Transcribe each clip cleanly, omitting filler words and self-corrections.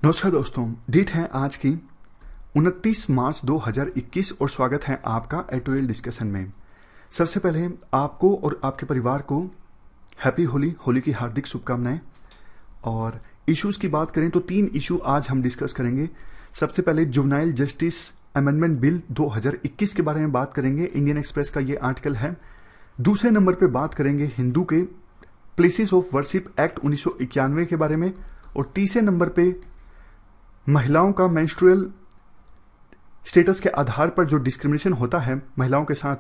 नमस्कार दोस्तों, डेट है आज की 29 मार्च 2021 और स्वागत है आपका एटोएल डिस्कशन में। सबसे पहले आपको और आपके परिवार को हैप्पी होली की हार्दिक शुभकामनाएं। और इश्यूज की बात करें तो 3 इशू आज हम डिस्कस करेंगे। सबसे पहले जुवेनाइल जस्टिस अमेंडमेंट बिल 2021 के बारे में बात करेंगे, इंडियन एक्सप्रेस का ये आर्टिकल है। दूसरे नंबर पे बात करेंगे हिंदू के प्लेसेस ऑफ वर्शिप एक्ट 1991 के बारे में। और तीसरे नंबर पे महिलाओं का मेंस्ट्रुअल स्टेटस के आधार पर जो डिस्क्रिमिनेशन होता है महिलाओं के साथ,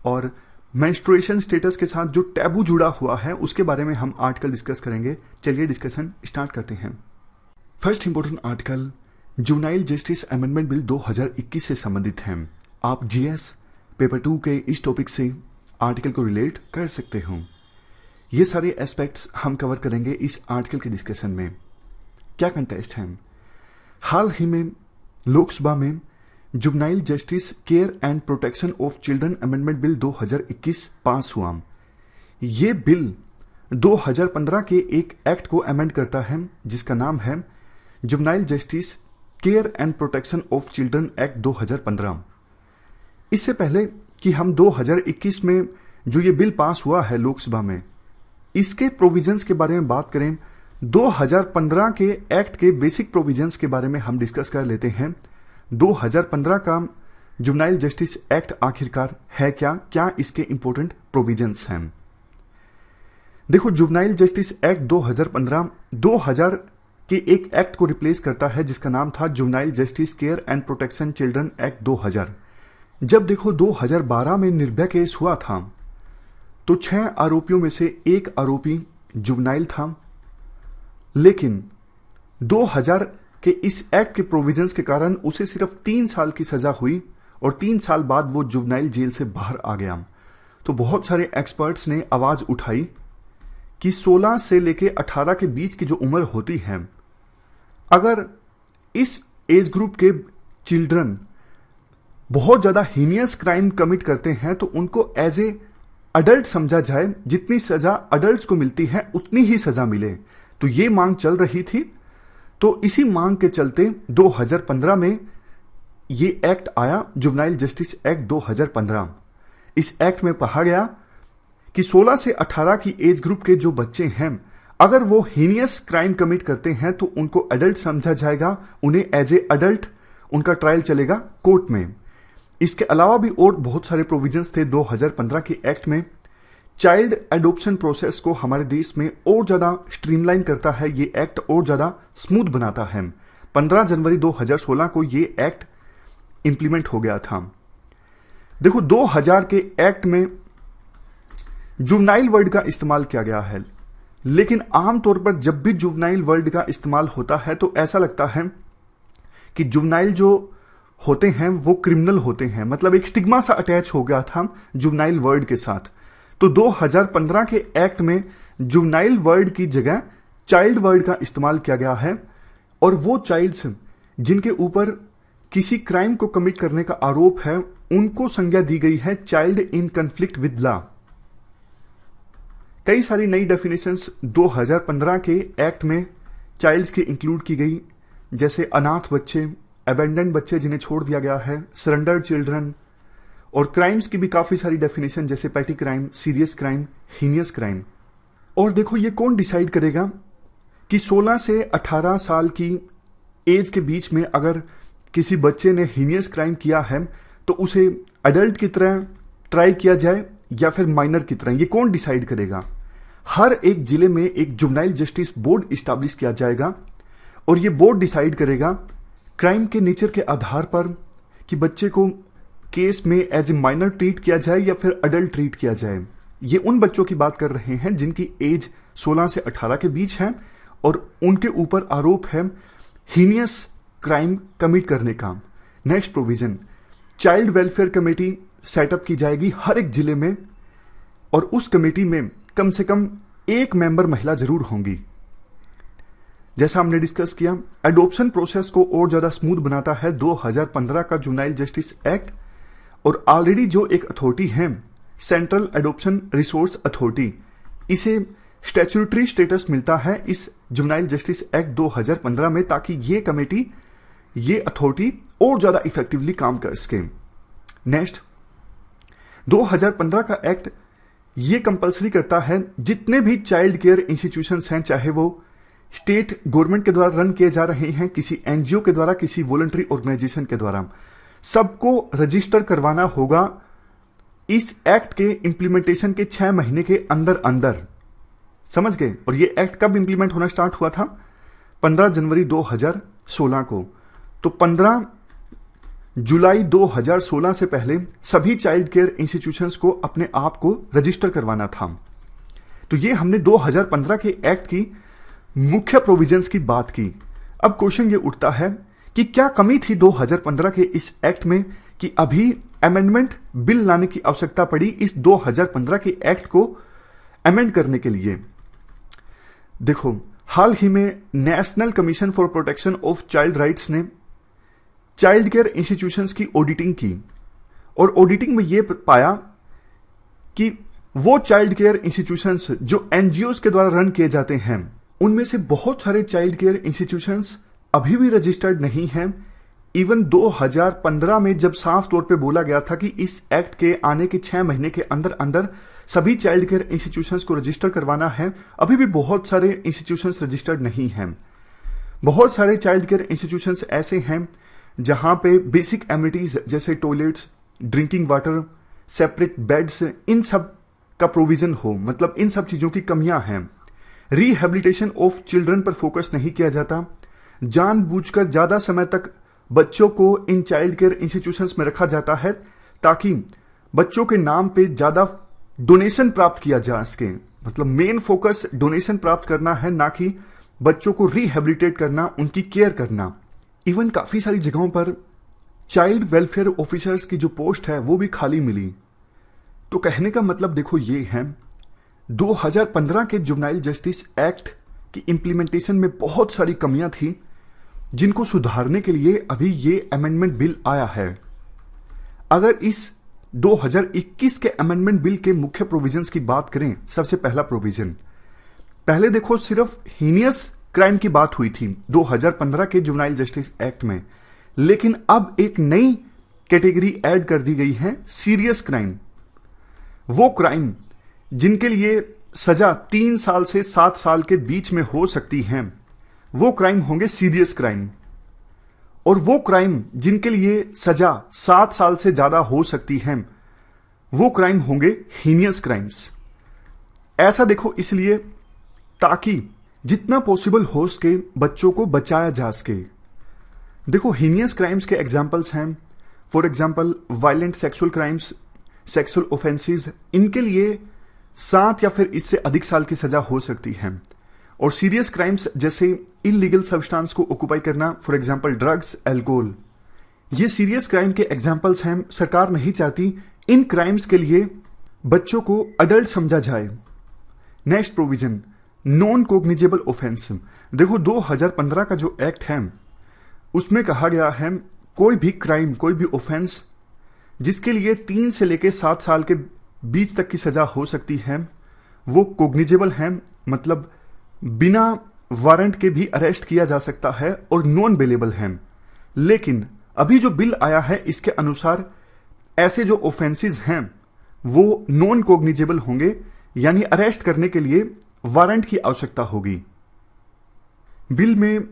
और मेंस्ट्रुएशन स्टेटस के साथ जो टैबू जुड़ा हुआ है, उसके बारे में हम आर्टिकल डिस्कस करेंगे। चलिए डिस्कशन स्टार्ट करते हैं। First important article juvenile justice amendment bill 2021 से संबंधित है। आप जीएस पेपर 2 के इस टॉपिक से आर्टिकल को रिलेट कर सकते हो। ये सारे एस्पेक्ट्स हम कवर करेंगे इस आर्टिकल के डिस्कशन में। क्या कंटेस्ट है? हाल ही में लोकसभा में juvenile justice care and protection of children amendment bill 2021 पास हुआ। ये बिल 2015 के एक एक्ट को अमेंड करता है जिसका नाम है juvenile justice care and protection of children act 2015। इससे पहले कि हम 2021 में जो ये बिल पास हुआ है लोकसभा में, इसके प्रोविजंस के बारे में बात करें, 2015 के एक्ट के बेसिक प्रोविजंस के बारे में हम डिस्कस कर लेते हैं। 2015 का जुवेनाइल जस्टिस एक्ट आखिरकार है क्या इसके इंपॉर्टेंट प्रोविजंस हैं। देखो, जुवेनाइल जस्टिस एक्ट 2015 2000 के एक एक्ट को रिप्लेस करता है जिसका नाम था juvenile justice care and protection children act 2000। जब देखो 2012 में निर्भया केस हुआ था तो 6 आरोपियों में से एक आरोपी जुवेनाइल था, लेकिन 2000 के इस एक्ट के प्रोविजंस के कारण उसे सिर्फ 3 साल की सजा हुई और 3 साल बाद वो जुवेनाइल जेल से बाहर आ गया। तो बहुत सारे एक्सपर्ट्स ने आवाज उठाई कि 16 से लेके 18 के बीच की जो उम्र होती है, अगर इस एज ग्रुप के चिल्ड्रन बहुत ज्यादा हीनियस क्राइम कमिट करते हैं तो उनको एज ए अडल्ट समझा जाए, जितनी सजा अडल्ट्स को मिलती है उतनी ही सजा मिले। तो ये मांग चल रही थी। तो इसी मांग के चलते 2015 में ये एक्ट आया, जुवेनाइल जस्टिस एक्ट 2015। इस एक्ट में कहा गया कि 16 से 18 की एज ग्रुप के जो बच्चे हैं, अगर वो हीनियस क्राइम कमिट करते हैं तो उनको एडल्ट समझा जाएगा, उन्हें एज ए अडल्ट उनका ट्रायल चलेगा कोर्ट में। इसके अलावा भी और बहुत सारे प्रोविजंस थे 2015 के एक्ट में। चाइल्ड एडॉप्शन प्रोसेस को हमारे देश में और ज्यादा स्ट्रीमलाइन करता है ये एक्ट, और ज्यादा स्मूथ बनाता है। 15 जनवरी 2016 को ये एक्ट इंप्लीमेंट हो गया था। देखो, 2000 के एक्ट में जुवेनाइल वर्ड का इस्तेमाल किया गया है, लेकिन आमतौर पर जब भी जुवेनाइल वर्ड का इस्तेमाल होता है तो ऐसा लगता है कि जुवेनाइल जो होते हैं वो क्रिमिनल होते हैं, मतलब एक स्टिग्मा सा अटैच हो गया था जुवेनाइल वर्ड के साथ। तो 2015 के एक्ट में जुवेनाइल वर्ड की जगह चाइल्ड वर्ड का इस्तेमाल किया गया है, और वो चाइल्ड्स जिनके ऊपर किसी क्राइम को कमिट करने का आरोप है उनको संज्ञा दी गई है child in conflict with law. कई सारी नई डेफिनेशंस 2015 के एक्ट में चाइल्ड्स की इंक्लूड की गई, जैसे अनाथ बच्चे, अबेंडेंड बच्चे जिन्हें छोड़ दिया गया है, सरेंडर्ड चिल्ड्रन, और क्राइम्स की भी काफी सारी डेफिनेशन जैसे पेटी crime, serious crime, heinous crime. और देखो, ये कौन डिसाइड करेगा कि 16 से 18 साल की एज के बीच में अगर किसी बच्चे ने हीनियस क्राइम किया है तो उसे अडल्ट की तरह ट्राई किया जाए या फिर माइनर की तरह, ये कौन डिसाइड करेगा? हर एक जिले में एक जुवेनाइल जस्टिस बोर्ड इस्टेब्लिश किया जाएगा, और ये बोर्ड डिसाइड करेगा क्राइम के नेचर के आधार पर कि बच्चे को केस में एज ए माइनर ट्रीट किया जाए या फिर अडल्ट ट्रीट किया जाए। ये उन बच्चों की बात कर रहे हैं जिनकी एज 16 से 18 के बीच है और उनके ऊपर आरोप है हीनियस क्राइम कमिट करने का। Next provision, child welfare committee setup की जाएगी हर एक जिले में, और उस कमेटी में कम से कम एक मेंबर महिला जरूर होंगी। जैसा हमने डिस्कस किया, एडॉप्शन प्रोसेस को और ज्यादा स्मूथ बनाता है 2015 का जुवेनाइल जस्टिस एक्ट, और ऑलरेडी जो एक अथॉरिटी है सेंट्रल एडॉप्शन रिसोर्स अथॉरिटी, इसे स्टैट्यूटरी स्टेटस मिलता है इस जुवेनाइल जस्टिस एक्ट 2015 में, ताकि ये कमेटी, ये अथॉरिटी और ज्यादा इफेक्टिवली काम कर सके। नेक्स्ट, 2015 का एक्ट ये कंपलसरी करता है जितने भी चाइल्ड केयर इंस्टीट्यूशंस हैं, चाहे वो स्टेट गवर्नमेंट के द्वारा रन किए जा रहे हैं, किसी एनजीओ के द्वारा, किसी वॉलंटरी ऑर्गेनाइजेशन के द्वारा, सबको रजिस्टर करवाना होगा इस एक्ट के इंप्लीमेंटेशन के 6 महीने के अंदर अंदर। समझ गए? और ये एक्ट कब इंप्लीमेंट होना स्टार्ट हुआ था? 15 जनवरी 2016 को। तो 15 जुलाई 2016 से पहले सभी चाइल्ड केयर इंस्टीट्यूशंस को अपने आप को रजिस्टर करवाना था। तो ये हमने 2015 के एक्ट की मुख्य प्रोविजंस की बात की। अब क्वेश्चन ये उठता है कि क्या कमी थी 2015 के इस एक्ट में कि अभी अमेंडमेंट बिल लाने की आवश्यकता पड़ी इस 2015 के एक्ट को अमेंड करने के लिए। देखो, हाल ही में national commission for protection of child rights ने चाइल्ड केयर इंस्टीट्यूशंस की ऑडिटिंग की और ऑडिटिंग में यह पाया कि वो चाइल्ड केयर इंस्टीट्यूशंस जो एनजीओज के द्वारा रन किए जाते हैं, उनमें से बहुत सारे चाइल्ड केयर इंस्टीट्यूशंस अभी भी रजिस्टर्ड नहीं हैं। इवन 2015 में जब साफ तौर पे बोला गया था कि इस एक्ट के आने के 6 महीने के अंदर अंदर सभी चाइल्ड केयर इंस्टीट्यूशंस को रजिस्टर करवाना है, अभी भी बहुत सारे इंस्टीट्यूशंस रजिस्टर्ड नहीं हैं। बहुत सारे चाइल्ड केयर इंस्टीट्यूशंस ऐसे हैं जहां पे बेसिक एमिनिटीज जैसे toilets, drinking water, separate beds, इन सब का प्रोविजन हो, मतलब इन सब चीजों की कमियां हैं। रिहेबिलिटेशन ऑफ चिल्ड्रन पर फोकस नहीं किया जाता। जानबूझकर ज्यादा समय तक बच्चों को इन चाइल्ड केयर इंस्टीट्यूशंस में रखा जाता है ताकि बच्चों के नाम पे ज्यादा डोनेशन प्राप्त किया जा सके। मतलब मेन फोकस डोनेशन प्राप्त करना है, ना कि बच्चों को रिहेबिलिटेट करना, उनकी केयर करना। इवन काफी सारी जगहों पर चाइल्ड वेलफेयर ऑफिसर्स की जो पोस्ट है वो भी खाली मिली। तो कहने का मतलब देखो ये है, 2015 के जुवेनाइल जस्टिस एक्ट की इंप्लीमेंटेशन में बहुत सारी कमियां थी जिनको सुधारने के लिए अभी ये अमेंडमेंट बिल आया है। अगर इस 2021 के अमेंडमेंट बिल के मुख्य प्रोविजंस की बात करें, सबसे पहला प्रोविजन, पहले देखो सिर्फ हीनियस क्राइम की बात हुई थी 2015 के जुवेनाइल जस्टिस एक्ट में, लेकिन अब एक नई कैटेगरी ऐड कर दी गई है, सीरियस क्राइम। वो क्राइम जिनके लिए सजा 3 साल से 7 साल के बीच में हो सकती है, वो क्राइम होंगे सीरियस क्राइम। और वो क्राइम जिनके लिए सजा 7 साल से ज्यादा हो सकती है, वो क्राइम होंगे हीनियस क्राइम्स। ऐसा देखो इसलिए ताकि जितना पॉसिबल हो सके बच्चों को बचाया जा सके। देखो, हीनियस क्राइम्स के एग्जाम्पल्स हैं, for example violent sexual crimes, sexual offences, इनके लिए 7 या फिर इससे अधिक साल की सजा हो सकती है। और सीरियस क्राइम्स जैसे इलीगल सब्सटेंस को ऑक्युपाई करना, फॉर एग्जांपल ड्रग्स, अल्कोहल, ये सीरियस क्राइम के एग्जांपल्स हैं। सरकार नहीं चाहती इन क्राइम्स के लिए बच्चों को अडल्ट समझा जाए। Next provision, non cognizable offence. देखो, 2015 का जो एक्ट है उसमें कहा गया है कोई भी क्राइम, कोई भी ऑफेंस जिसके लिए 3 से लेकर 7 साल के बीच तक की सजा हो सकती है, वो कॉग्निजेबल है, मतलब बिना वारंट के भी अरेस्ट किया जा सकता है और नॉन बेलेबल है। लेकिन अभी जो बिल आया है इसके अनुसार ऐसे जो ऑफेंसेस हैं वो नॉन कॉग्निजेबल होंगे, यानी अरेस्ट करने के लिए वारंट की आवश्यकता होगी। बिल में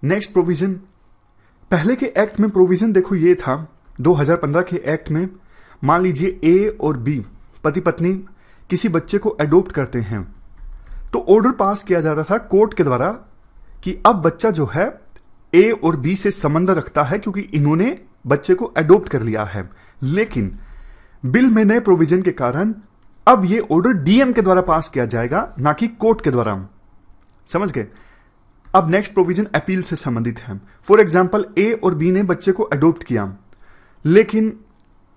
नेक्स्ट प्रोविजन, पहले के एक्ट में प्रोविजन देखो ये था, 2015 के एक्ट में मान लीजिए ए और बी पति पत्नी किसी बच्चे को अडॉप्ट करते हैं, तो ऑर्डर पास किया जाता था कोर्ट के द्वारा कि अब बच्चा जो है ए और बी से संबंध रखता है क्योंकि इन्होंने बच्चे को अडॉप्ट कर लिया है। लेकिन बिल में नए प्रोविजन के कारण अब ये ऑर्डर डीएम के द्वारा पास किया जाएगा, ना कि कोर्ट के द्वारा। समझ गए? अब नेक्स्ट प्रोविजन अपील से संबंधित है। फॉर एग्जाम्पल ए और बी ने बच्चे को अडॉप्ट किया, लेकिन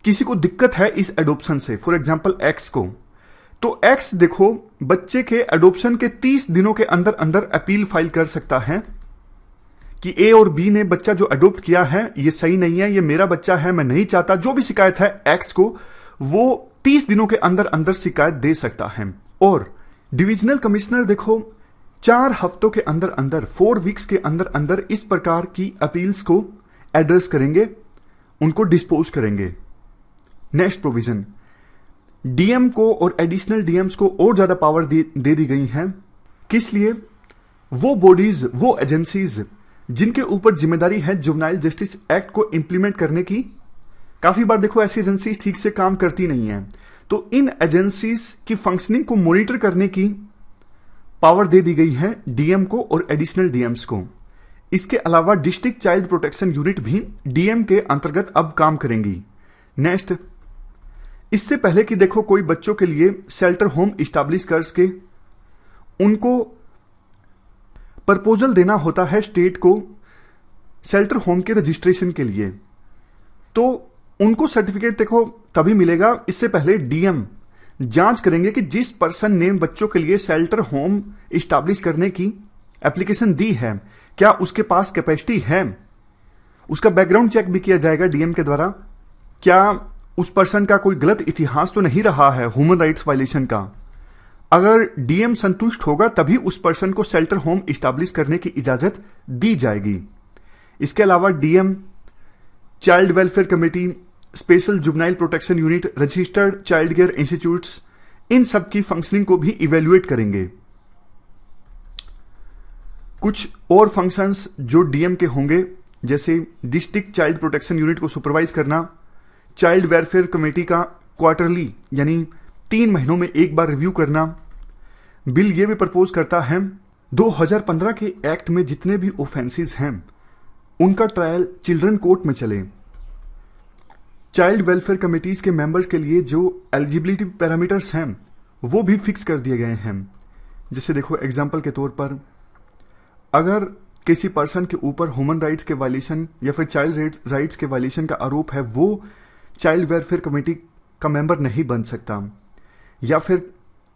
किसी को दिक्कत है इस एडॉप्शन से, फॉर एग्जाम्पल एक्स को, तो एक्स देखो बच्चे के एडॉप्शन के 30 दिनों के अंदर अंदर अपील फाइल कर सकता है कि ए और बी ने बच्चा जो अडॉप्ट किया है ये सही नहीं है, ये मेरा बच्चा है, मैं नहीं चाहता। जो भी शिकायत है एक्स को, वो 30 दिनों के अंदर अंदर शिकायत दे सकता है। और डिविजनल कमिश्नर देखो 4 हफ्तों के अंदर अंदर 4 वीक्स के अंदर अंदर इस प्रकार की अपील्स को एड्रेस करेंगे, उनको डिस्पोज करेंगे। नेक्स्ट प्रोविजन, डीएम को और एडिशनल डीएम्स को और ज्यादा पावर दे दी गई है। किस लिए? वो बॉडीज, वो एजेंसीज जिनके ऊपर जिम्मेदारी है जुवेनाइल जस्टिस एक्ट को इंप्लीमेंट करने की, काफी बार देखो ऐसी एजेंसीज ठीक से काम करती नहीं है, तो इन एजेंसीज की फंक्शनिंग को मॉनिटर करने की पावर दे दी गई है डीएम को और एडिशनल डीएम्स को। इसके अलावा डिस्ट्रिक्ट चाइल्ड प्रोटेक्शन यूनिट भी डीएम के अंतर्गत अब काम करेंगी। नेक्स्ट, इससे पहले कि देखो कोई बच्चों के लिए शेल्टर होम इस्टेब्लिश कर सके, उनको प्रपोजल देना होता है स्टेट को शेल्टर होम के रजिस्ट्रेशन के लिए, तो उनको सर्टिफिकेट देखो तभी मिलेगा। इससे पहले डीएम जांच करेंगे कि जिस पर्सन ने बच्चों के लिए शेल्टर होम इस्टेब्लिश करने की एप्लीकेशन दी है, क्या उसके पास कैपेसिटी है। उसका बैकग्राउंड चेक भी किया जाएगा डीएम के द्वारा, क्या उस पर्सन का कोई गलत इतिहास तो नहीं रहा है ह्यूमन राइट्स वायलेशन का। अगर डीएम संतुष्ट होगा तभी उस पर्सन को शेल्टर होम इस्टेब्लिश करने की इजाजत दी जाएगी। इसके अलावा DM child welfare committee, special juvenile protection unit, registered child care institutes, इन सब की फंक्शनिंग को भी इवेल्युएट करेंगे। कुछ और फंक्शंस जो डीएम के होंगे, जैसे डिस्ट्रिक्ट चाइल्ड प्रोटेक्शन यूनिट को सुपरवाइज करना, चाइल्ड वेलफेयर कमेटी का क्वार्टरली यानी 3 महीनों में एक बार रिव्यू करना। बिल ये भी प्रपोज करता है 2015 के एक्ट में जितने भी ऑफेंसेस हैं उनका ट्रायल चिल्ड्रन कोर्ट में चले। चाइल्ड वेलफेयर कमेटीज के मेंबर्स के लिए जो एलिजिबिलिटी पैरामीटर्स हैं वो भी फिक्स कर दिए गए हैं। जैसे देखो एग्जांपल के तौर पर, अगर किसी पर्सन के ऊपर ह्यूमन राइट्स के वायलेशन या फिर चाइल्ड राइट्स के वायलेशन का आरोप है, वो चाइल्ड वेलफेयर कमेटी का मेंबर नहीं बन सकता। या फिर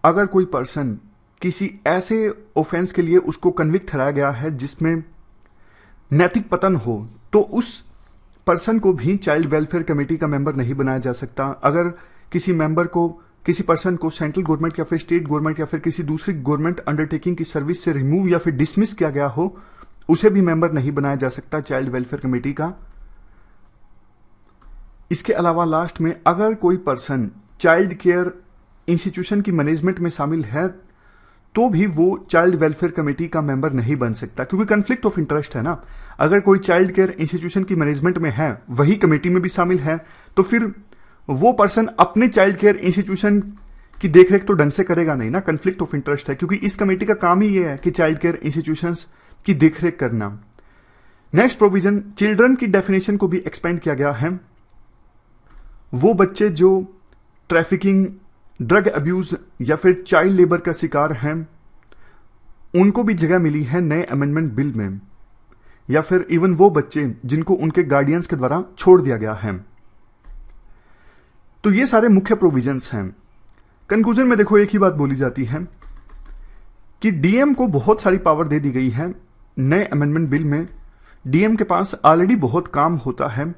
अगर कोई पर्सन किसी ऐसे ऑफेंस के लिए उसको कन्विक्ट ठहराया गया है जिसमें नैतिक पतन हो, तो उस पर्सन को भी चाइल्ड वेलफेयर कमेटी का मेंबर नहीं बनाया जा सकता। अगर किसी पर्सन को सेंट्रल गवर्नमेंट या फिर स्टेट गवर्नमेंट या फिर किसी दूसरी गवर्नमेंट अंडरटेकिंग की सर्विस से रिमूव या फिर डिसमिस किया गया हो, उसे भी मेंबर नहीं बनाया जा सकता चाइल्ड वेलफेयर कमेटी का। इसके अलावा लास्ट में, अगर कोई पर्सन चाइल्ड केयर इंस्टीट्यूशन की मैनेजमेंट में शामिल है तो भी वो चाइल्ड वेलफेयर कमेटी का मेंबर नहीं बन सकता, क्योंकि कन्फ्लिक्ट ऑफ इंटरेस्ट है ना। अगर कोई चाइल्ड केयर इंस्टीट्यूशन की मैनेजमेंट में है, वही कमेटी में भी शामिल है, तो फिर वो पर्सन अपने चाइल्ड केयर इंस्टीट्यूशन की देखरेख तो ढंग से करेगा नहीं ना, कन्फ्लिक्ट ऑफ इंटरेस्ट है, क्योंकि इस कमेटी का काम ही ये है कि चाइल्ड केयर इंस्टीट्यूशंस की देखरेख करना। नेक्स्ट प्रोविजन, चिल्ड्रन की डेफिनेशन को भी एक्सपेंड किया गया है। वो बच्चे जो ट्रैफिकिंग, ड्रग अब्यूज या फिर चाइल्ड लेबर का शिकार हैं, उनको भी जगह मिली है नए अमेंडमेंट बिल में। या फिर इवन वो बच्चे जिनको उनके गार्डियंस के द्वारा छोड़ दिया गया है। तो ये सारे मुख्य प्रोविजंस हैं। कंक्लूजन में देखो एक ही बात बोली जाती है कि डीएम को बहुत सारी पावर दे दी गई है नए अमेंडमेंट बिल में। डीएम के पास ऑलरेडी बहुत काम होता है,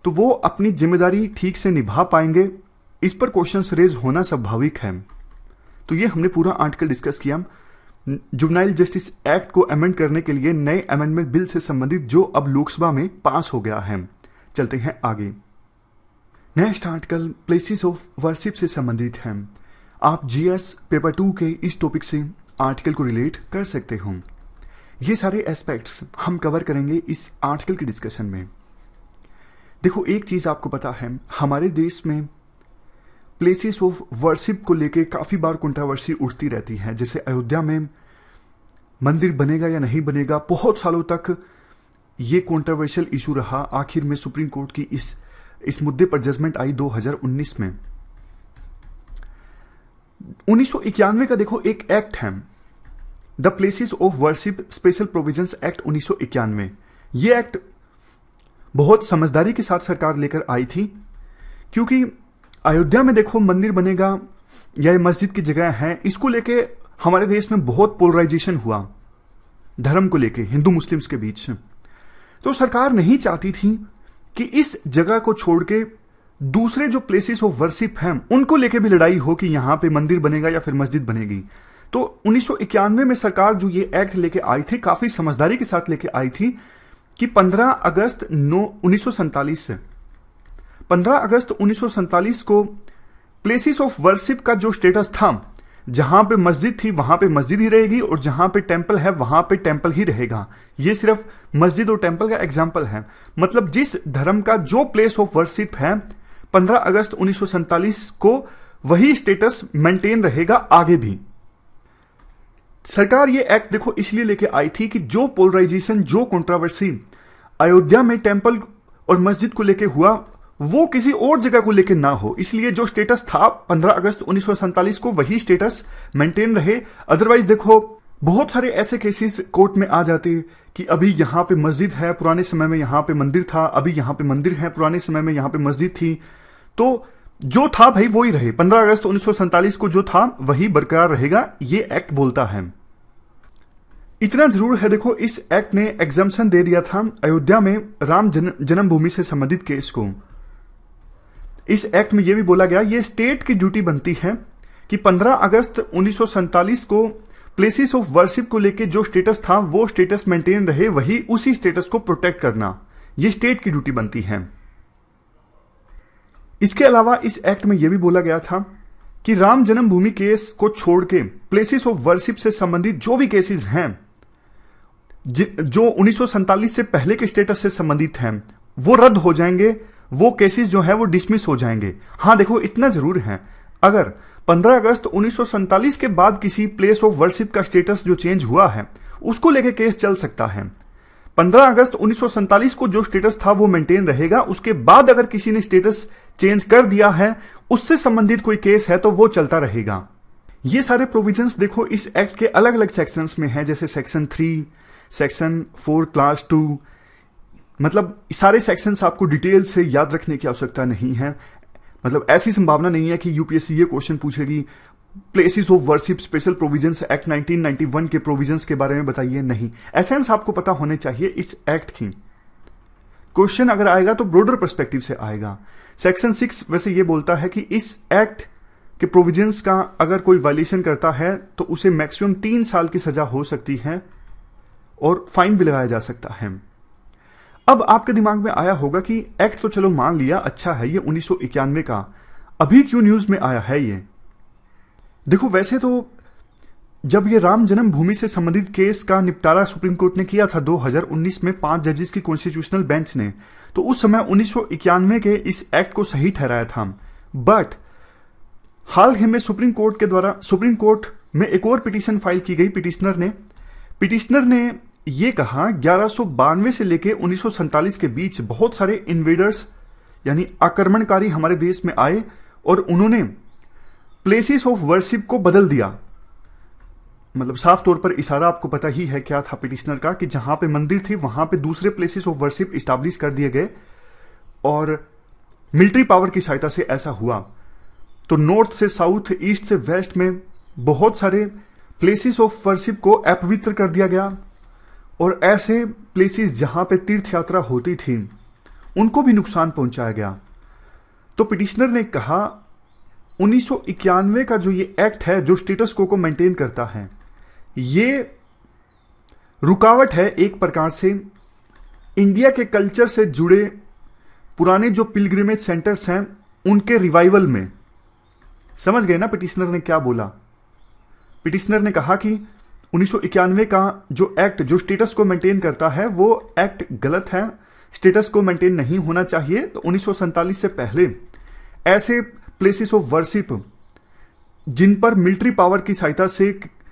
तो वो अपनी जिम्मेदारी ठीक से निभा पाएंगे, इस पर क्वेश्चंस रेज होना स्वाभाविक है। तो ये हमने पूरा आर्टिकल डिस्कस किया जुवेनाइल जस्टिस एक्ट को अमेंड करने के लिए नए अमेंडमेंट बिल से संबंधित, जो अब लोकसभा में पास हो गया है। चलते हैं आगे। Next article places of worship से संबंधित है। आप जीएस पेपर 2 के इस टॉपिक से आर्टिकल को रिलेट कर सकते हो। ये सारे एस्पेक्ट्स हम कवर करेंगे इस आर्टिकल के डिस्कशन में। देखो एक चीज आपको पता है, हमारे देश में प्लेसेस ऑफ वर्शिप को लेके काफी बार कंट्रोवर्सी उठती रहती है। जैसे अयोध्या में मंदिर बनेगा या नहीं बनेगा, बहुत सालों तक ये कंट्रोवर्शियल इशू रहा। आखिर में सुप्रीम कोर्ट की इस मुद्दे पर जजमेंट आई 2019 में। 1991 का देखो एक एक्ट है, the places of worship special provisions act 1991। ये एक्ट बहुत समझदारी के साथ सरकार लेकर आई थी, क्योंकि अयोध्या में देखो मंदिर बनेगा या मस्जिद की जगह है, इसको लेके हमारे देश में बहुत पोलराइजेशन हुआ धर्म को लेके हिंदू मुस्लिम्स के बीच। तो सरकार नहीं चाहती थी कि इस जगह को छोड़ के दूसरे जो प्लेसेस ऑफ वर्शिप हैं उनको लेके भी लड़ाई हो कि यहां पे मंदिर बनेगा या फिर मस्जिद बनेगी। तो 1991 में सरकार जो ये एक्ट लेके आई थी, काफी समझदारी के साथ लेके आई थी कि 15 अगस्त 1947 को प्लेसेस ऑफ वर्शिप का जो स्टेटस था, जहां पे मस्जिद थी वहां पे मस्जिद ही रहेगी और जहां पे टेंपल है वहां पे टेंपल ही रहेगा। ये सिर्फ मस्जिद और टेंपल का एग्जांपल है। मतलब जिस धर्म का जो प्लेस ऑफ वर्शिप है, 15 अगस्त 1947 को वही स्टेटस मेंटेन रहेगा आगे भी। सरकार ये एक्ट देखो इसलिए लेके आई थी कि जो पोलराइजेशन, जो कंट्रोवर्सी अयोध्या में टेंपल और मस्जिद को लेके हुआ, वो किसी और जगह को लेके ना हो। इसलिए जो स्टेटस था 15 अगस्त 1947 को, वही स्टेटस मेंटेन रहे। अदरवाइज देखो बहुत सारे ऐसे केसेस कोर्ट में आ जाते कि अभी यहां पे मस्जिद है, पुराने समय में यहां पे मंदिर था, अभी यहां पे मंदिर है, पुराने समय में यहां पे मस्जिद थी। तो जो था भाई वो ही रहे। 15 अगस्त 1947 को जो था वही बरकरार रहेगा, ये एक्ट बोलता है। इतना जरूर है, देखो इस एक्ट ने एग्जम्पशन दे दिया था अयोध्या में राम जन्मभूमि से संबंधित केस को। इस एक्ट में यह भी बोला गया, ये स्टेट की ड्यूटी बनती है कि 15 अगस्त 1947 को प्लेसेस ऑफ वर्शिप को लेके जो स्टेटस था वो स्टेटस मेंटेन रहे, वही उसी स्टेटस को प्रोटेक्ट करना, ये स्टेट की ड्यूटी बनती है। इसके अलावा इस एक्ट में यह भी बोला गया था कि राम जन्मभूमि केस को छोड़ के प्लेसेस ऑफ वर्शिप से संबंधित जो भी केसेस हैं, जो 1947 से पहले के स्टेटस से संबंधित हैं, वो रद्द हो जाएंगे, वो केसेस जो है वो डिसमिस हो जाएंगे। हां देखो इतना जरूर है, अगर 15 अगस्त 1947 के बाद किसी प्लेस ऑफ वर्शिप का स्टेटस जो चेंज हुआ है उसको लेके केस चल सकता है। 15 अगस्त 1947 को जो स्टेटस था वो मेंटेन रहेगा, उसके बाद अगर किसी ने स्टेटस चेंज कर दिया है, उससे संबंधित कोई केस है तो वो चलता रहेगा। ये सारे प्रोविजंस देखो इस एक्ट के अलग अलग सेक्शंस में है, जैसे सेक्शन 3, सेक्शन 4 क्लास 2। मतलब सारे सेक्शंस आपको डिटेल से याद रखने की आवश्यकता नहीं है। मतलब ऐसी संभावना नहीं है कि यूपीएससी ये क्वेश्चन पूछेगी places of worship special provisions act 1991 के प्रोविजंस के बारे में बताइए, नहीं। एसेंस आपको पता होने चाहिए इस एक्ट की। क्वेश्चन अगर आएगा तो ब्रॉडर पर्सपेक्टिव से आएगा। सेक्शन 6 वैसे ये बोलता है कि इस एक्ट के प्रोविजंस का अगर कोई वायलेशन करता है तो उसे मैक्सिमम 3 साल की सजा हो सकती है और फाइन भी लगाया जा सकता है। अब आपके दिमाग में आया होगा कि एक्ट तो चलो मान लिया, अच्छा है, ये 1991 का, अभी क्यों न्यूज में आया है ये? देखो वैसे तो जब ये राम जन्मभूमि से संबंधित केस का निपटारा सुप्रीम कोर्ट ने किया था 2019 में 5 जजेस की कॉन्स्टिट्यूशनल बेंच ने, तो उस समय 1991 के इस एक्ट को सही ठहराया था। बट हाल ही में सुप्रीम कोर्ट में एक और पिटीशन फाइल की गई। पिटिशनर ने ये कहा 1192 से लेके 1947 के बीच बहुत सारे इन्वेडर्स यानी आक्रमणकारी हमारे देश में आए और उन्होंने प्लेसेस ऑफ वर्शिप को बदल दिया। मतलब साफ तौर पर इशारा आपको पता ही है क्या था पिटिशनर का, कि जहां पे मंदिर थे वहां पे दूसरे प्लेसेस ऑफ वर्शिप इस्टेब्लिश कर दिए गए और मिलिट्री पावर की सहायता से ऐसा हुआ। तो नॉर्थ से साउथ, ईस्ट से वेस्ट में बहुत सारे प्लेसेस ऑफ वर्शिप को अपवित्र कर दिया गया और ऐसे प्लेसेस जहां पे तीर्थ यात्रा होती थी उनको भी नुकसान पहुंचाया गया। तो पिटिशनर ने कहा 1991 का जो ये एक्ट है जो स्टेटस को मेंटेन करता है, ये रुकावट है एक प्रकार से इंडिया के कल्चर से जुड़े पुराने जो पिलग्रिमेज सेंटर्स हैं उनके रिवाइवल में। समझ गए ना पिटिशनर ने क्या बोला? पिटिशनर ने कहा कि 1991 का जो एक्ट जो स्टेटस को मेंटेन करता है वो एक्ट गलत है, स्टेटस को मेंटेन नहीं होना चाहिए। तो 1947 से पहले ऐसे प्लेसेस ऑफ वर्शिप जिन पर मिलिट्री पावर की सहायता से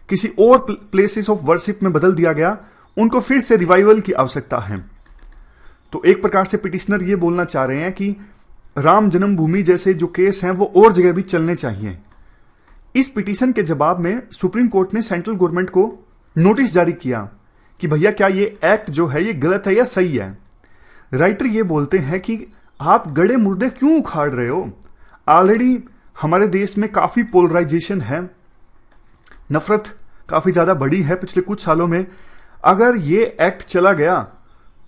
किसी और प्लेसेस ऑफ वर्शिप में बदल दिया गया, उनको फिर से रिवाइवल की आवश्यकता है। तो एक प्रकार से पिटिशनर ये बोलना चाह रहे हैं कि राम जन्मभूमि जैसे जो केस हैं वो और जगह भी चलने चाहिए। इस पिटीशन के जवाब में सुप्रीम कोर्ट ने सेंट्रल गवर्नमेंट को नोटिस जारी किया कि भैया क्या ये एक्ट जो है ये गलत है या सही है। राइटर ये बोलते हैं कि आप गड़े मुर्दे क्यों उखाड़ रहे हो? ऑलरेडी हमारे देश में काफी पोलराइजेशन है, नफरत काफी ज्यादा बढ़ी है पिछले कुछ सालों में। अगर ये एक्ट चला गया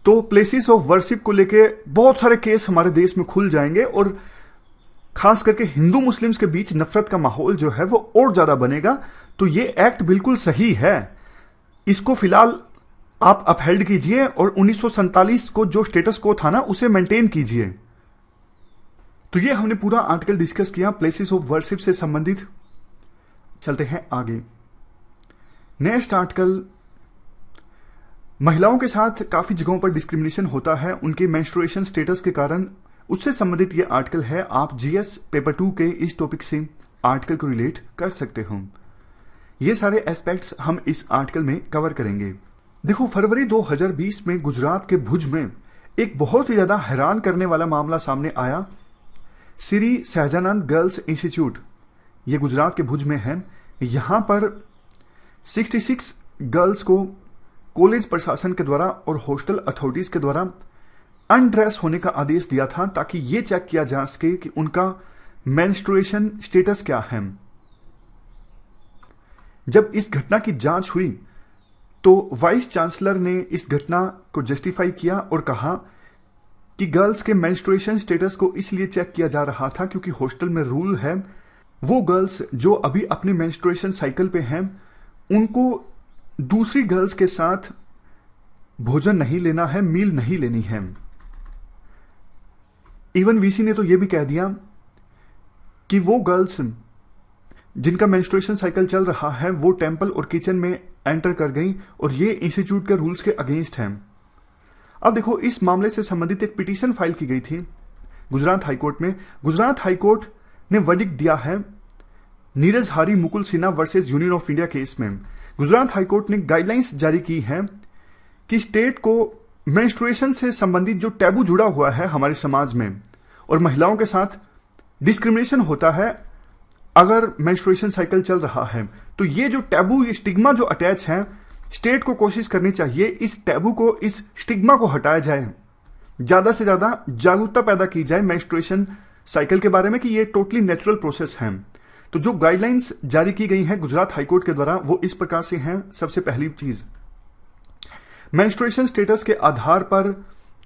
तो प्लेसेस ऑफ वर्शिप को लेके बहुत सारे केस हमारे देश में खुल जाएंगे और खास करके हिंदू मुस्लिम्स के बीच नफरत का माहौल जो है वो और ज्यादा बनेगा। तो ये एक्ट बिल्कुल सही है, इसको फिलहाल आप अपहेल्ड कीजिए और 1947 को जो स्टेटस को था ना उसे मेंटेन कीजिए। तो ये हमने पूरा आर्टिकल डिस्कस किया प्लेसेस ऑफ वर्शिप से संबंधित। चलते हैं आगे। नेक्स्ट आर्टिकल, महिलाओं के साथ काफी जगहों पर डिस्क्रिमिनेशन होता है उनके मेंस्ट्रुएशन स्टेटस के कारण, उससे संबंधित ये आर्टिकल है। आप जीएस पेपर 2 के इस टॉपिक से आर्टिकल को रिलेट कर सकते हो। ये सारे एस्पेक्ट्स हम इस आर्टिकल में कवर करेंगे। देखो, फरवरी 2020 में गुजरात के भुज में एक बहुत ही ज्यादा हैरान करने वाला मामला सामने आया। श्री सहजानंद गर्ल्स इंस्टीट्यूट, ये गुजरात के भुज में है। यहां पर 66 गर्ल्स को कॉलेज प्रशासन के द्वारा और हॉस्टल अथॉरिटीज के द्वारा अनड्रेस होने का आदेश दिया था ताकि ये चेक किया जा सके कि उनका मेंस्ट्रुएशन स्टेटस क्या है। जब इस घटना की जांच हुई तो वाइस चांसलर ने इस घटना को जस्टिफाई किया और कहा कि गर्ल्स के मेंस्ट्रुएशन स्टेटस को इसलिए चेक किया जा रहा था क्योंकि हॉस्टल में रूल है वो गर्ल्स जो अभी अपनी मेंस्ट्रुएशन साइकिल पे हैं उनको दूसरी गर्ल्स के साथ भोजन नहीं लेना है, मील नहीं लेनी है। इवन वीसी ने तो यह भी कह दिया कि वो गर्ल्स जिनका मेंस्ट्रुएशन साइकिल चल रहा है वो टेंपल और किचन में एंटर कर गई और ये इंस्टीट्यूट के रूल्स के अगेंस्ट है। अब देखो, इस मामले से संबंधित एक पिटीशन फाइल की गई थी गुजरात हाईकोर्ट में। गुजरात हाईकोर्ट ने वर्डिक्ट दिया है नीरज हारी Mukul Sinha versus union of India case में। गुजरात हाईकोर्ट ने गाइडलाइंस जारी की है कि स्टेट को मेंस्ट्रुएशन से संबंधित जो टैबू जुड़ा हुआ है हमारे समाज में और महिलाओं के साथ डिस्क्रिमिनेशन होता है अगर मेंस्ट्रुएशन साइकिल चल रहा है, तो ये जो टैबू, ये स्टिग्मा जो अटैच है, स्टेट को कोशिश करनी चाहिए इस टैबू को, इस स्टिग्मा को हटाया जाए, ज्यादा से ज्यादा जागरूकता पैदा की जाए मेंस्ट्रुएशन साइकिल के बारे में कि ये टोटली नेचुरल प्रोसेस है। तो जो गाइडलाइंस जारी की गई हैं गुजरात हाईकोर्ट के द्वारा वो इस प्रकार से हैं। सबसे पहली चीज, मेंस्ट्रुएशन स्टेटस के आधार पर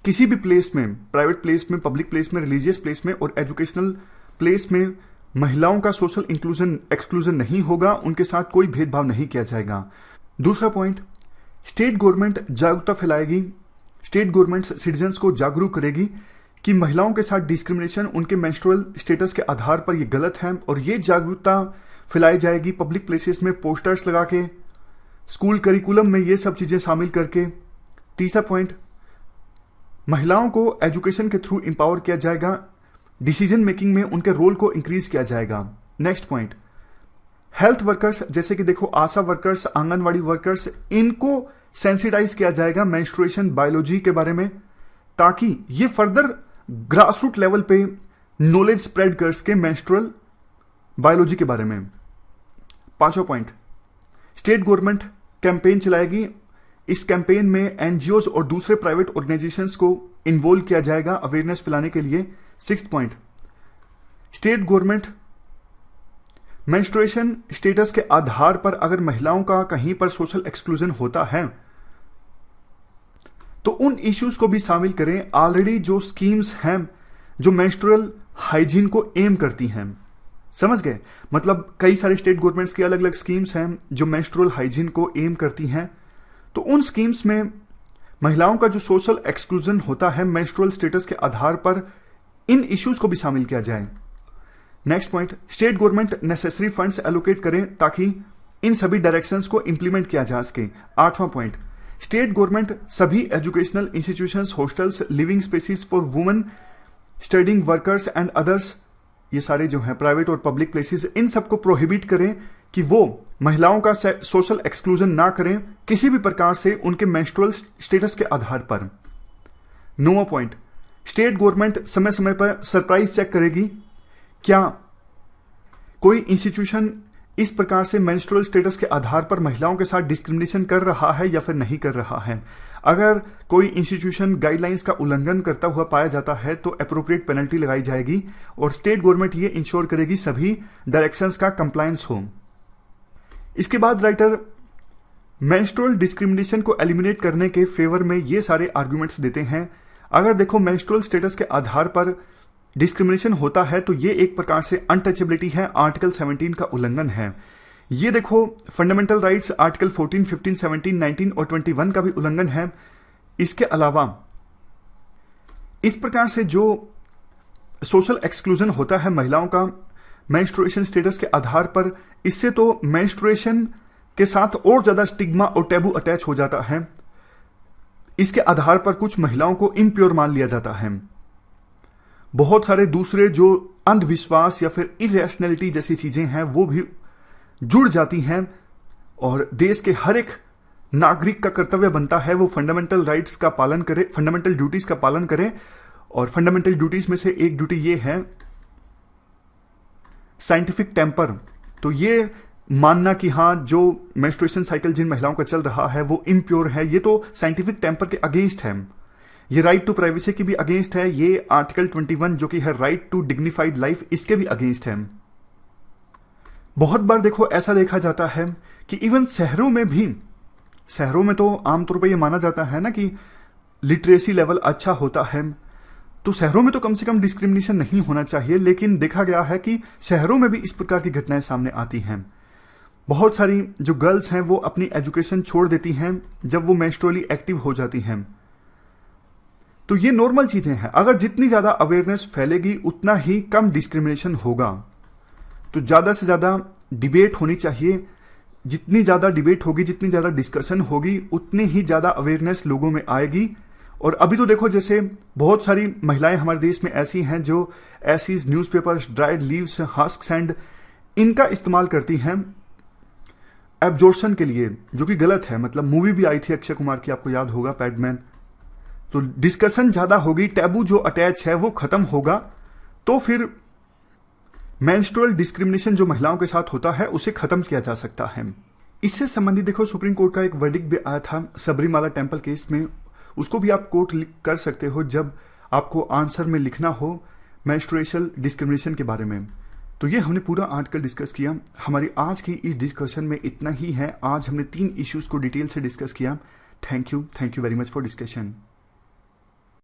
किसी भी प्लेस में, प्राइवेट प्लेस में, पब्लिक प्लेस में, रिलीजियस प्लेस में और एजुकेशनल प्लेस में महिलाओं का सोशल इंक्लूजन एक्सक्लूजन नहीं होगा, उनके साथ कोई भेदभाव नहीं किया जाएगा। दूसरा पॉइंट, स्टेट गवर्नमेंट जागरूकता फैलाएगी, स्टेट गवर्नमेंट सिटीजन्स को जागरूक करेगी कि महिलाओं के साथ डिस्क्रिमिनेशन उनके मेंस्ट्रुअल स्टेटस के आधार पर ये गलत है और ये जागरूकता फैलाई जाएगी पब्लिक प्लेसेस में पोस्टर्स लगा के, स्कूल करिकुलम में ये सब चीजें शामिल करके। तीसरा पॉइंट, महिलाओं को एजुकेशन के थ्रू इंपावर किया जाएगा, डिसीजन मेकिंग में उनके रोल को इंक्रीज किया जाएगा। नेक्स्ट पॉइंट, हेल्थ वर्कर्स जैसे कि देखो आशा वर्कर्स, आंगनवाड़ी वर्कर्स, इनको सेंसिटाइज किया जाएगा मेंस्ट्रुएशन बायोलॉजी के बारे में ताकि ये फर्दर ग्रासरूट लेवल पे नॉलेज स्प्रेड कर सके मेंस्ट्रुअल बायोलॉजी के बारे में। पांचवा पॉइंट, स्टेट गवर्नमेंट कैंपेन चलाएगी, इस कैंपेन में एनजीओज और दूसरे प्राइवेट ऑर्गेनाइजेशंस को इन्वॉल्व किया जाएगा अवेयरनेस फैलाने के लिए। Sixth point, state government menstruation status के आधार पर अगर महिलाओं का कहीं पर सोशल एक्सक्लूजन होता है तो उन इश्यूज को भी शामिल करें। ऑलरेडी जो स्कीम्स हैं जो मेंस्ट्रुअल हाइजीन को एम करती हैं, समझ गए, मतलब कई सारे स्टेट गवर्नमेंट्स की अलग अलग स्कीम्स हैं जो मेंस्ट्रुअल हाइजीन को एम करती हैं, तो उन स्कीम्स में महिलाओं का जो सोशल एक्सक्लूजन होता है मेंस्ट्रुअल स्टेटस के आधार पर, इन इश्यूज को भी शामिल किया जाए। Next point, state government necessary funds allocate करें ताकि इन सभी डायरेक्शंस को इंप्लीमेंट किया जा सके। आठवां पॉइंट, स्टेट गवर्नमेंट सभी educational institutions, hostels, living spaces for women, studying workers and others, ये सारे जो हैं प्राइवेट और पब्लिक प्लेसेस, इन सबको प्रोहिबिट करें कि वो महिलाओं का सोशल एक्सक्लूजन ना करें किसी भी प्रकार से उनके मेंस्ट्रुअल स्टेटस के आधार पर। नौवां पॉइंट, स्टेट गवर्नमेंट समय समय पर सरप्राइज चेक करेगी क्या कोई इंस्टीट्यूशन इस प्रकार से मेंस्ट्रुअल स्टेटस के आधार पर महिलाओं के साथ डिस्क्रिमिनेशन कर रहा है या फिर नहीं कर रहा है। अगर कोई इंस्टीट्यूशन गाइडलाइंस का उल्लंघन करता हुआ पाया जाता है तो एप्रोप्रिएट पेनल्टी लगाई जाएगी और स्टेट गवर्नमेंट ये इंश्योर करेगी सभी डायरेक्शंस का कंप्लायंस हो। इसके बाद राइटर मेंस्ट्रुअल डिस्क्रिमिनेशन को एलिमिनेट करने के फेवर में ये सारे आर्गुमेंट्स देते हैं। अगर देखो मेंस्ट्रुअल स्टेटस के आधार पर डिस्क्रिमिनेशन होता है तो ये एक प्रकार से अनटचेबिलिटी है, आर्टिकल 17 का उल्लंघन है। ये देखो फंडामेंटल राइट्स आर्टिकल 14, 15, 17, 19 और 21 का भी उल्लंघन है। इसके अलावा इस प्रकार से जो सोशल एक्सक्लूजन होता है महिलाओं का मेंस्ट्रुएशन स्टेटस के आधार पर, इससे तो मेंस्ट्रुएशन के साथ और ज्यादा स्टिग्मा और टैबू अटैच हो जाता है। इसके आधार पर कुछ महिलाओं को इम्प्योर मान लिया जाता है। बहुत सारे दूसरे जो अंधविश्वास या फिर इरेशनैलिटी जैसी चीजें हैं वो भी जुड़ जाती हैं, और देश के हर एक नागरिक का कर्तव्य बनता है वो फंडामेंटल राइट्स का पालन करे, फंडामेंटल ड्यूटीज का पालन करे। और फंडामेंटल ड्यूटीज में से एक ड्यूटी ये है साइंटिफिक टेम्पर। तो ये मानना कि हाँ जो मेंस्ट्रुएशन साइकिल जिन महिलाओं का चल रहा है वो इम्प्योर है, ये तो साइंटिफिक टेम्पर के अगेंस्ट है। ये राइट टू प्राइवेसी की भी अगेंस्ट है। ये आर्टिकल 21 जो कि है राइट टू डिग्निफाइड लाइफ, इसके भी अगेंस्ट है। बहुत बार देखो ऐसा देखा जाता है कि इवन शहरों में भी, शहरों में तो आमतौर पर यह माना जाता है ना कि लिटरेसी लेवल अच्छा होता है, तो शहरों में तो कम से कम डिस्क्रिमिनेशन नहीं होना चाहिए। लेकिन देखा गया है कि शहरों में भी इस प्रकार की घटनाएं सामने आती हैं। बहुत सारी जो गर्ल्स हैं वो अपनी एजुकेशन छोड़ देती हैं जब वो मेंस्ट्रुअली एक्टिव हो जाती हैं। तो ये नॉर्मल चीजें हैं। अगर जितनी ज्यादा अवेयरनेस फैलेगी उतना ही कम डिस्क्रिमिनेशन होगा। तो ज्यादा से ज्यादा डिबेट होनी चाहिए। जितनी ज्यादा डिबेट होगी, जितनी ज्यादा डिस्कशन होगी, उतनी ही ज्यादा अवेयरनेस लोगों में आएगी। और अभी तो देखो जैसे बहुत सारी महिलाएं हमारे देश में ऐसी हैं जो acid, newspapers, dried leaves, husks and इनका इस्तेमाल करती हैं एब्जॉर्प्शन के लिए, जो कि गलत है। मतलब मूवी भी आई थी अक्षय कुमार की, आपको याद होगा, पैडमैन। तो डिस्कशन ज्यादा होगी, टैबू जो अटैच है वो खत्म होगा, तो फिर मेंस्ट्रुअल डिस्क्रिमिनेशन जो महिलाओं के साथ होता है उसे खत्म किया जा सकता है। इससे संबंधित देखो सुप्रीम कोर्ट का एक वर्डिक्ट भी आया था सबरीमाला टेम्पल केस में। उसको भी आप कोर्ट कर सकते हो जब आपको आंसर में लिखना हो मेंस्ट्रुएशन डिस्क्रिमिनेशन के बारे में। तो ये हमने पूरा आर्टिकल डिस्कस किया। हमारी आज की इस डिस्कशन में इतना ही है। आज हमने 3 इश्यूज को डिटेल से डिस्कस किया। Thank you very much for discussion.